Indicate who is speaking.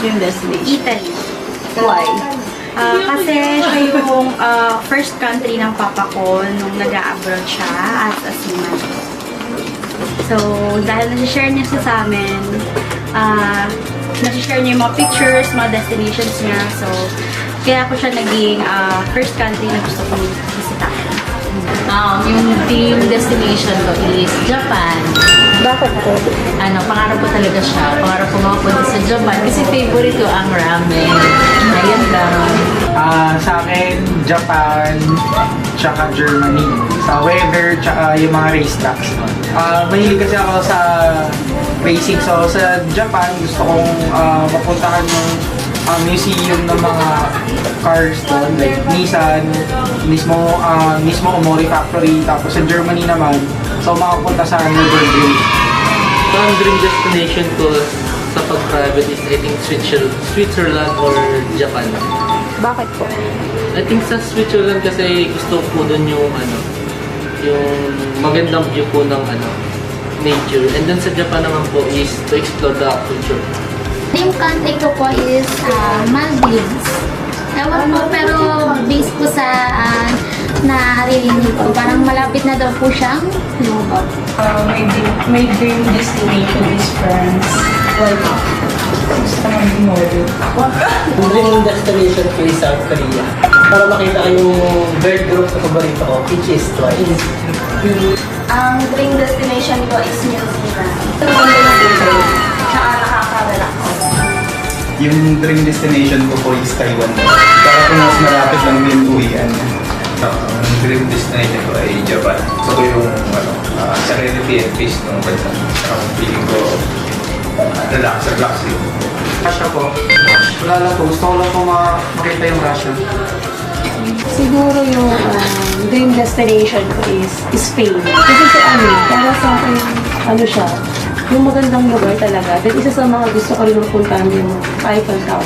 Speaker 1: dream destination?
Speaker 2: Italy.
Speaker 1: Why?
Speaker 2: Kasi siya yung first country ng papa ko nung nag-a-abroad siya as a seaman. So, dahil nasi-share niya sa amin, nasi-share niya yung mga pictures, mga destinations niya. So, kaya ako siya naging first country na gusto kong bisitahin.
Speaker 3: Yung dream destination ko is Japan.
Speaker 1: Bakit po?
Speaker 3: Pangarap ko talaga siya. Pangarap ko makapunta sa Japan kasi favorite ko ang ramen. Ayan lang.
Speaker 4: Sa akin, Japan, tsaka Germany. Sa weather, tsaka yung mga racetracks. Mahilig kasi ako sa racing. So, sa Japan, gusto kong mapuntahan yung museum ng mga cars doon. Like Nissan, mismo Omori Factory. Tapos sa Germany naman, so makapunta sa Nürburgring.
Speaker 5: So, ang dream destination ko sa pag-private is I think Switzerland or Japan.
Speaker 1: Bakit po?
Speaker 5: I think sa Switzerland kasi gusto ko doon yung yung magandang view po ng nature. And then sa Japan naman po is to explore the culture.
Speaker 6: Dream country ko po is Maldives. Ewan po, pero based po sa narinig ko, parang malapit na daw po siyang lumubog.
Speaker 1: My dream destination is France. Why? Gusto ko maging model.
Speaker 7: Ang dream destination ko is South Korea. Para makita ko yung girl group na paborito ko, which is Twice.
Speaker 8: Ang dream destination ko is New Zealand. Ito ang ganda ng buhay. Tsaka nakaka-relax.
Speaker 9: Yung dream destination ko po is Taiwan. Para kung mas malapit lang din uwian.
Speaker 10: Ang dream destination ko ay Japan. Gusto ko yung serenity and peace ng bansa. Feeling ko relaxing.
Speaker 4: Russia po. Wala lang po. Gusto ko lang po makita yung Russia.
Speaker 1: Siguro yung dream destination ko is Spain. Kasi para sa akin, siya, yung magandang lugar talaga. Then isa sa mga gusto ko rin mapuntahan yung Eiffel Tower.